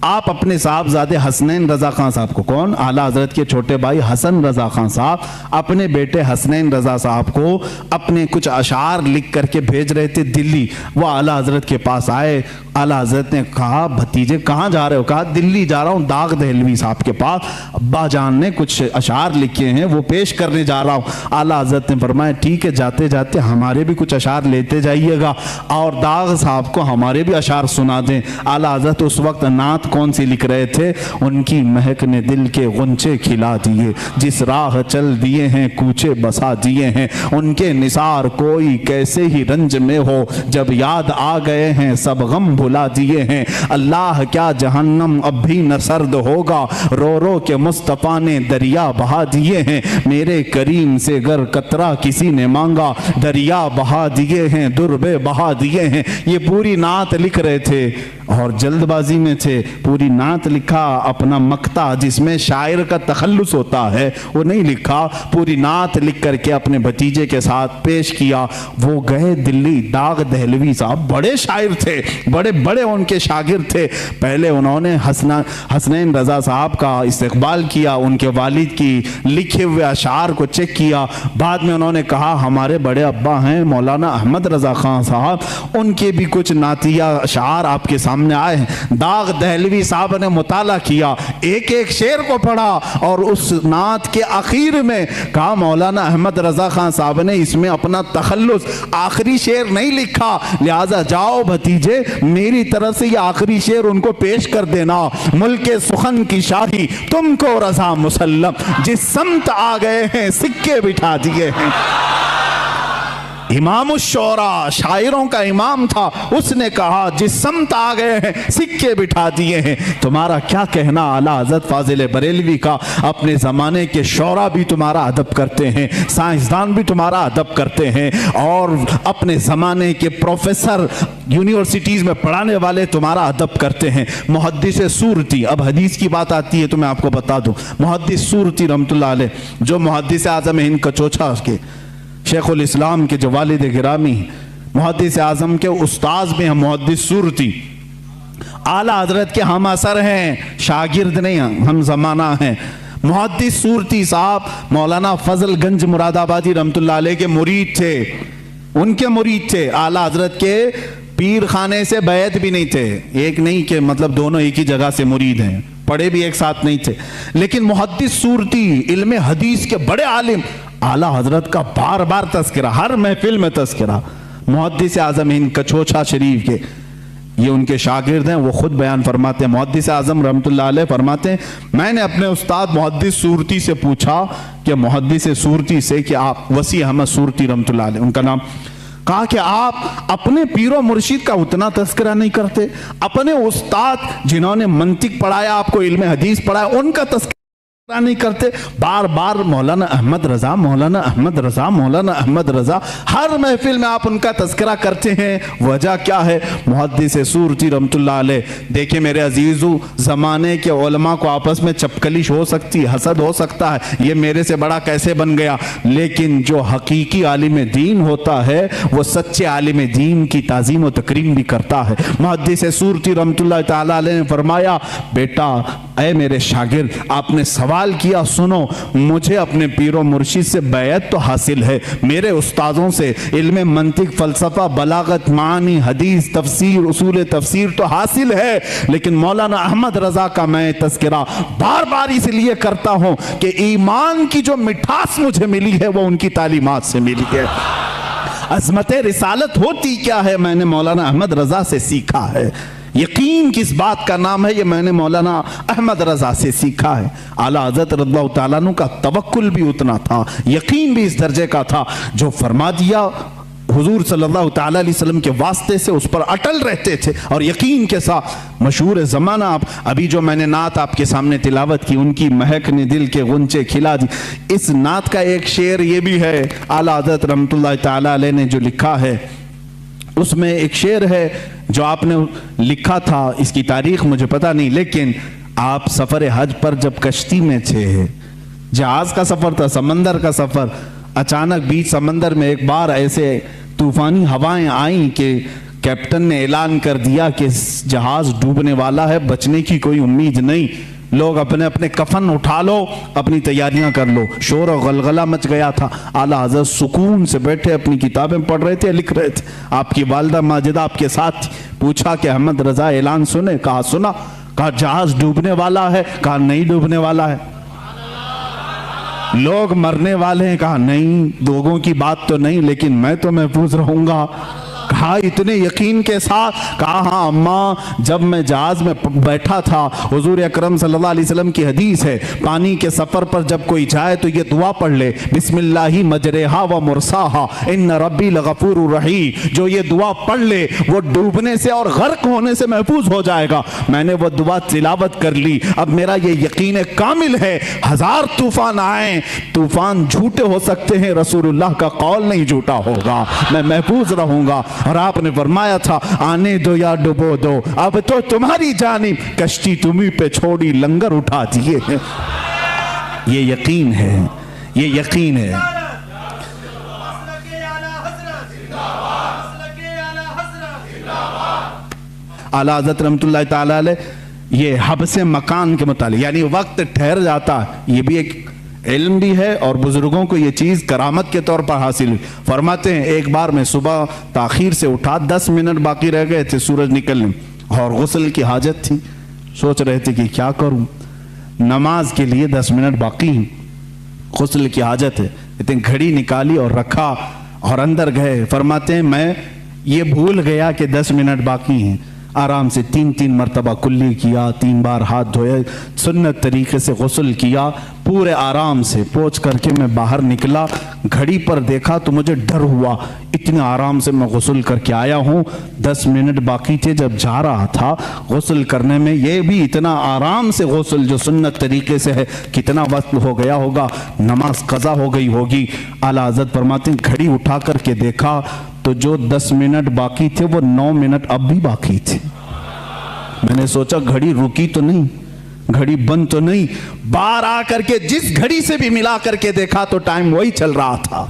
آپ اپنے صاحبزادے حسنین رضا خان صاحب کو, کون؟ اعلیٰ حضرت کے چھوٹے بھائی حسن رضا خان صاحب, اپنے بیٹے حسنین رضا صاحب کو اپنے کچھ اشعار لکھ کر کے بھیج رہے تھے دلی. وہ اعلیٰ حضرت کے پاس آئے, اعلیٰ حضرت نے کہا بھتیجے کہاں جا رہے ہو؟ کہا دلی جا رہا ہوں داغ دہلوی صاحب کے پاس, ابا جان نے کچھ اشعار لکھے ہیں وہ پیش کرنے جا رہا ہوں. اعلیٰ حضرت نے فرمایا ٹھیک ہے, جاتے جاتے ہمارے بھی کچھ اشعار لیتے جائیے گا اور داغ صاحب کو ہمارے بھی اشعار سنا دیں. اعلیٰ حضرت اس وقت نعت کون سی لکھ رہے تھے؟ ان کی مہک نے دل کے غنچے کھلا دیے, جس راہ چل دیے ہیں کوچے بسا دیے ہیں, ان کے نثار کوئی کیسے ہی رنج میں ہو, جب یاد آ گئے ہیں سب غم بھلا بلا دیے ہیں، اللہ کیا جہنم اب بھی نہ سرد ہوگا، رو رو کے مصطفیٰ نے دریا بہا دیے ہیں، میرے کریم سے گر قطرہ کسی نے مانگا، دریا بہا دیے ہیں، دربے بہا دیے ہیں۔ یہ پوری نعت لکھ رہے تھے اور جلد بازی میں تھے، پوری نعت لکھا، اپنا مقطع جس میں شاعر کا تخلص ہوتا ہے وہ نہیں لکھا، پوری نعت لکھ کر کے اپنے بھتیجے کے ساتھ پیش کیا۔ وہ گئے دلی، داغ دہلوی صاحب بڑے شاعر تھے، بڑے بڑے ان کے شاگرد تھے، پہلے انہوں نے حسنین رضا صاحب کا استقبال کیا، ان کے والد کی لکھے ہوئے اشعار کو چیک کیا، بعد میں انہوں نے کہا ہمارے بڑے ابا ہیں مولانا احمد رضا خان صاحب، ان کے بھی کچھ نعتیہ اشعار آپ کے سامنے آئے ہیں۔ داغ دہلوی صاحب نے مطالعہ کیا، ایک ایک شعر کو پڑھا اور اس نعت کے آخر میں کہا مولانا احمد رضا خان صاحب نے اس میں اپنا تخلص آخری شعر نہیں لکھا، لہذا جاؤ بھتیجے میری طرف سے یہ آخری شعر ان کو پیش کر دینا، ملک سخن کی شاہی تم کو رضا مسلم، جس سمت آ گئے ہیں سکے بٹھا دیے ہیں۔ امام الشعراء شاعروں کا امام تھا، اس نے کہا جس سمت آ گئے ہیں سکے بٹھا دیے ہیں۔ تمہارا کیا کہنا اعلیٰ حضرت فاضل بریلوی کا، اپنے زمانے کے شعراء بھی تمہارا ادب کرتے ہیں، سائنسدان بھی تمہارا ادب کرتے ہیں، اور اپنے زمانے کے پروفیسر یونیورسٹیز میں پڑھانے والے تمہارا ادب کرتے ہیں۔ محدث سورتی، اب حدیث کی بات آتی ہے تو میں آپ کو بتا دوں، محدث سورتی رحمۃ اللہ علیہ جو محدث اعظم ہند کچوچھا کے شیخ الاسلام کے جو والد گرامی، محدث اعظم کے استاذ بھی ہیں محدث سورتی، اعلیٰ حضرت کے ہم اثر ہیں، شاگرد نہیں ہم زمانہ ہیں۔ محدث سورتی صاحب مولانا فضل گنج مراد آبادی رحمۃ اللہ علیہ کے مرید تھے، ان کے مرید تھے، اعلیٰ حضرت کے پیر خانے سے بیعت بھی نہیں تھے، ایک نہیں کہ مطلب دونوں ایک ہی جگہ سے مرید ہیں، پڑھے بھی ایک ساتھ نہیں تھے، لیکن محدث سورتی علم حدیث کے بڑے عالم، اعلیٰ حضرت کا بار بار تذکرہ، ہر محفل میں تذکرہ، محدث اعظم ہند کچوچھا شریف کے، یہ ان کے شاگرد ہیں، وہ خود بیان فرماتے ہیں، محدث اعظم رحمۃ اللہ علیہ فرماتے ہیں میں نے اپنے استاد محدث سورتی سے پوچھا کہ محدث سورتی سے کہ آپ وسیع احمد سورتی رحمۃ اللہ علیہ ان کا نام، کہا کہ آپ اپنے پیر و مرشد کا اتنا تذکرہ نہیں کرتے، اپنے استاد جنہوں نے منطق پڑھایا، آپ کو علم حدیث پڑھایا، ان کا تذکرہ نہیں کرتے، بار بار مولانا احمد رضا، مولانا احمد رضا، مولانا احمد رضا، ہر محفل میں آپ ان کا تذکرہ کرتے ہیں، وجہ کیا ہے؟ محدث سورتی رحمۃ اللہ علیہ۔ دیکھیں میرے عزیزو، زمانے کے علماء کو آپس میں چپکلش ہو سکتی، حسد ہو سکتا ہے، یہ میرے سے بڑا کیسے بن گیا، لیکن جو حقیقی عالم دین ہوتا ہے وہ سچے عالم دین کی تعظیم و تکریم بھی کرتا ہے۔ محدث سورتی رحمۃ اللہ تعالی علیہ نے فرمایا بیٹا اے میرے شاگرد، آپ نے سوال کیا، سنو، مجھے اپنے پیر و مرشد سے بیعت تو حاصل ہے، میرے استاذوں سے علم منطق، فلسفہ، بلاغت، معانی، حدیث، تفسیر، اصول تفسیر تو حاصل ہے، لیکن مولانا احمد رضا کا میں تذکرہ بار بار اس لیے کرتا ہوں کہ ایمان کی جو مٹھاس مجھے ملی ہے وہ ان کی تعلیمات سے ملی ہے۔ عظمت رسالت ہوتی کیا ہے میں نے مولانا احمد رضا سے سیکھا ہے، یقین کس بات کا نام ہے یہ میں نے مولانا احمد رضا سے سیکھا ہے۔ اعلیٰ حضرت رضی اللہ تعالیٰ عنہ کا توکل بھی اتنا تھا، یقین بھی اس درجے کا تھا، جو فرما دیا حضور صلی اللہ تعالیٰ علیہ وسلم کے واسطے سے اس پر اٹل رہتے تھے اور یقین کے ساتھ۔ مشہور زمانہ آپ ابھی جو میں نے نعت آپ کے سامنے تلاوت کی، ان کی مہک نے دل کے غنچے کھلا دی، اس نعت کا ایک شعر یہ بھی ہے اعلیٰ حضرت رحمۃ اللہ تعالیٰ علیہ نے جو لکھا ہے، اس میں ایک شعر ہے جو آپ نے لکھا تھا، اس کی تاریخ مجھے پتہ نہیں، لیکن آپ سفر حج پر جب کشتی میں تھے، جہاز کا سفر تھا، سمندر کا سفر، اچانک بیچ سمندر میں ایک بار ایسے طوفانی ہوائیں آئیں کہ کیپٹن نے اعلان کر دیا کہ جہاز ڈوبنے والا ہے، بچنے کی کوئی امید نہیں، لوگ اپنے اپنے کفن اٹھا لو، اپنی تیاریاں کر لو، شور و غلغلہ مچ گیا تھا۔ اعلیٰ حضرت سکون سے بیٹھے اپنی کتابیں پڑھ رہے تھے، لکھ رہے تھے، آپ کی والدہ ماجدہ آپ کے ساتھ تھی، پوچھا کہ احمد رضا اعلان سنے؟ کہا سنا۔ کہا جہاز ڈوبنے والا ہے؟ کہا نہیں ڈوبنے والا ہے۔ لوگ مرنے والے ہیں؟ کہا نہیں، لوگوں کی بات تو نہیں، لیکن میں تو محفوظ رہوں گا۔ کہا इतने यकीन के साथ, कहा हाँ अम्मा, जब मैं जहाज में बैठा था, हुजूर अकरम सल्लल्लाहु अलैहि वसल्लम की हदीस है, पानी के सफर पर जब कोई जाए तो ये दुआ पढ़ ले, बिस्मिल्लाहि मजरेहा व मुरसाहा इन्न रब्बी लगफूरुर रहीम. जो ये दुआ पढ़ ले वो डूबने से और गर्क होने से महफूज हो जाएगा. मैंने वो दुआ तिलावत कर ली. अब मेरा ये यकीन कामिल है, हजार तूफान आए, तूफान झूठे हो सकते हैं, रसूलुल्लाह का कौल नहीं झूठा होगा, मैं महफूज रहूंगा. और आपने फरमाया था, आने दो या डुबो दो, अब तो तुम्हारी जानिब, कश्ती तुम्ही पे छोड़ी लंगर उठा दिए. ये यकीन है, ये यकीन है. आला हज़रत रहमतुल्लाह ताला अलैह ये हब्से मकान के मुतालिक, यानी वक्त ठहर जाता, ये भी एक इल्म भी है और बुजुर्गों को ये चीज़ करामत के तौर पर हासिल हुई. फरमाते हैं एक बार मैं सुबह ताखीर से उठा, 10 मिनट बाकी रह गए थे सूरज निकलने, और गुस्ल की हाजत थी. सोच रहे थे कि क्या करूं, नमाज के लिए 10 मिनट बाकी, गुस्ल की हाजत है. इतनी घड़ी निकाली और रखा और अंदर गए. फरमाते हैं मैं ये भूल गया कि 10 मिनट बाकी हैं. आराम से 3-3 मरतबा कुल्ली किया, 3 बार हाथ धोए, सुन्नत तरीके से गुस्ल किया, पूरे आराम से पोंछ करके मैं बाहर निकला. घड़ी पर देखा तो मुझे डर हुआ, इतने आराम से मैं गुस्ल करके आया हूँ, 10 मिनट बाकी थे. जब जा रहा था गुस्ल करने में, ये भी इतना आराम से गुस्ल जो सुन्नत तरीके से है, कितना वक्त हो गया होगा, नमाज कज़ा हो गई होगी. आला हज़रत फरमाते हैं घड़ी उठा करके देखा तो जो 10 मिनट बाकी थे वो 9 मिनट अब भी बाकी थे. मैंने सोचा घड़ी रुकी तो नहीं, घड़ी बंद तो नहीं. बाहर आकर के जिस घड़ी से भी मिला करके देखा तो टाइम वही चल रहा था.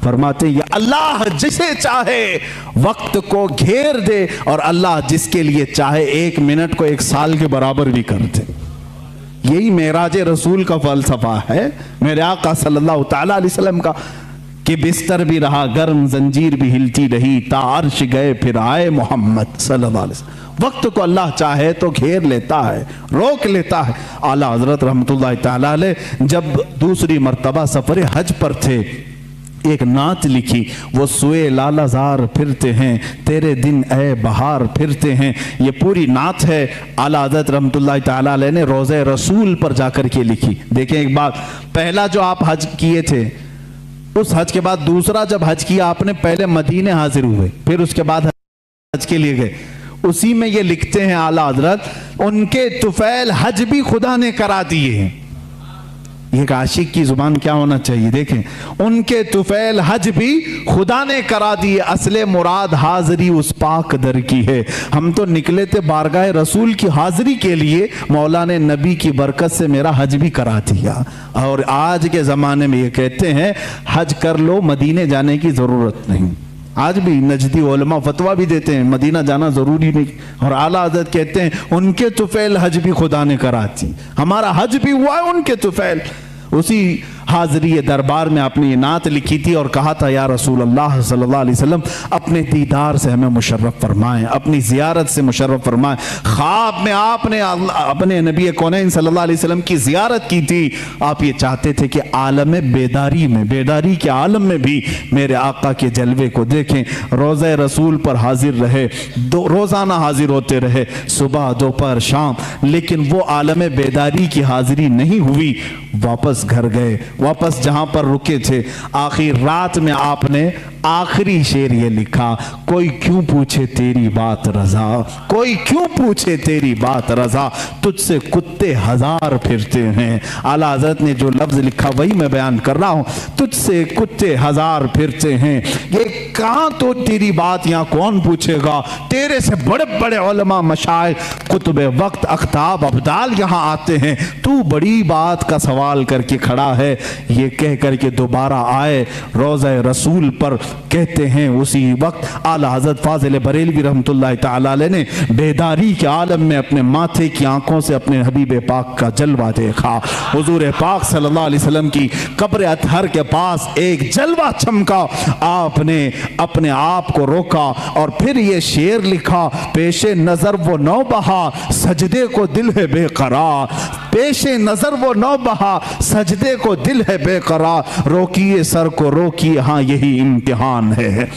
फरमाते ये अल्लाह जिसे चाहे वक्त को घेर दे, और अल्लाह जिसके लिए चाहे 1 मिनट को 1 साल के बराबर भी कर दे. यही मेराज रसूल का फलसफा है, मेरे आका सल्लल्लाहु ताला अलैहि वसल्लम का, कि बिस्तर भी रहा गर्म, जंजीर भी हिलती रही, ता अर्श गए फिर आए मोहम्मद सल्लल्लाहु अलैहि वसल्लम. वक्त को अल्लाह चाहे तो घेर लेता है, रोक लेता है. आला हज़रत रहमतुल्लाह ताला अलैह जब दूसरी मर्तबा सफर हज पर थे, एक नात लिखी, वो सुए लालाजार फिरते हैं, तेरे दिन ए बहार फिरते हैं. ये पूरी नात है, आला हज़रत रहमतुल्लाह ताला अलैह ने रोज़े रसूल पर जाकर के लिखी. देखें एक बात, पहला जो आप हज किए थे, उस हज के बाद दूसरा जब हज किया आपने, पहले मदीने हाजिर हुए, फिर उसके बाद हज के लिए गए. उसी में ये लिखते हैं आला हज़रत, उनके तुफैल हज भी खुदा ने करा दिए हैं. एक आशिक की जुबान क्या होना चाहिए, देखें, उनके तुफैल हज भी खुदा ने करा दिए, असले मुराद हाजिरी उस पाक दर की है. हम तो निकले थे बारगाह रसूल की हाजिरी के लिए, मौला ने नबी की बरकत से मेरा हज भी करा दिया. और आज के ज़माने में ये कहते हैं हज कर लो, मदीने जाने की ज़रूरत नहीं. आज भी नजदी उलमा फतवा भी देते हैं मदीना जाना ज़रूरी नहीं. और आला हज़रत कहते हैं उनके तुफैल हज भी खुदा ने करा दी, हमारा हज भी हुआ है उनके तुफैल. उसी हाज़री दरबार में आपने ये नात लिखी थी और कहा था, या रसूल अल्लाह सल्लल्लाहु अलैहि वसल्लम अपने दीदार से हमें मुशर्रफ फरमाएं, अपनी ज़ियारत से मुशर्रफ फरमाएं. ख्वाब में आपने अपने नबी कौनैन सल्लल्लाहु अलैहि वसल्लम की ज़ियारत की थी. आप ये चाहते थे कि आलम बेदारी में, बेदारी के आलम में भी मेरे आका के जलवे को देखें. रोज़े रसूल पर हाजिर रहे, रोज़ाना हाजिर होते रहे, सुबह दोपहर शाम, लेकिन वो आलम बेदारी की हाजिरी नहीं हुई. वापस घर गए, वापस जहां पर रुके थे. आखिर रात में आपने आखिरी शेर ये लिखा, कोई क्यों पूछे तेरी बात रजा, कोई क्यों पूछे तेरी बात रजा, तुझसे कुत्ते हजार फिरते हैं. आला हज़रत ने जो लफ्ज लिखा वही मैं बयान कर रहा हूं, तुझसे कुत्ते हजार फिरते हैं. ये कहां तो तेरी बात यहाँ कौन पूछेगा, तेरे से बड़े बड़े उलमा मशाइख कुतुब वक्त अख्ताब अब्दाल यहाँ आते हैं, तू बड़ी बात का सवाल करके खड़ा है. ये कह करके दोबारा आए रोज़े रसूल पर. कहते हैं उसी वक्त आला हज़रत फाज़िल बरेलवी रहमतुल्लाह ताला अलैह ने बेदारी के आलम में अपने माथे की आंखों से अपने हबीब पाक का जलवा देखा. हुजूर पाक सल्लल्लाहु अलैहि वसल्लम की कब्र अतहर के पास एक जलवा चमका. आपने अपने आप को रोका और फिर ये शेर लिखा, पेशे नजर वो नौ बहा, सजदे को दिल है बेकरार, पेशे नजर वो नौ बहा, सजदे को दिल है बेकरार, रोकिए सर को रोकिए, हाँ यही इम्तिहान है.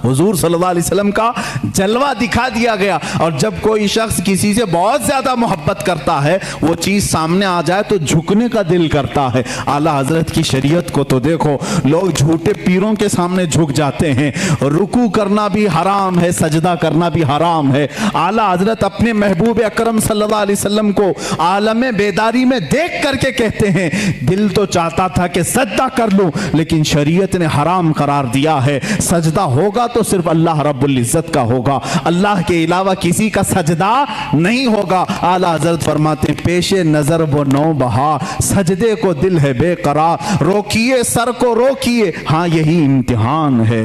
हुजूर सल्लल्लाहु अलैहि वसल्लम का जलवा दिखा दिया गया। और जब कोई शख्स किसी से बहुत ज्यादा मोहब्बत करता है, वो चीज सामने आ जाए तो झुकने का दिल करता है। आला हजरत की शरीयत को तो देखो, लोग झूठे पीरों के सामने झुक जाते हैं। रुकू करना भी हराम है, सजदा करना भी हराम है। आला हजरत अपने महबूब अकरम सल्लल्लाहु अलैहि वसल्लम को आलम बेदारी में देख करके कहते हैं, दिल तो चाहता था कि सजदा कर लूं, लेकिन शरीयत ने हराम करार दिया है। सजदा होगा तो सिर्फ अल्लाह रब्बुल इज्जत का होगा, अल्लाह के अलावा किसी का सजदा नहीं होगा। आला हजरत फरमाते हैं, पेशे नजर वो नौ बहा, सजदे को दिल है बेकरार, रोकिए सर को रोकिए, हाँ यही इम्तिहान है।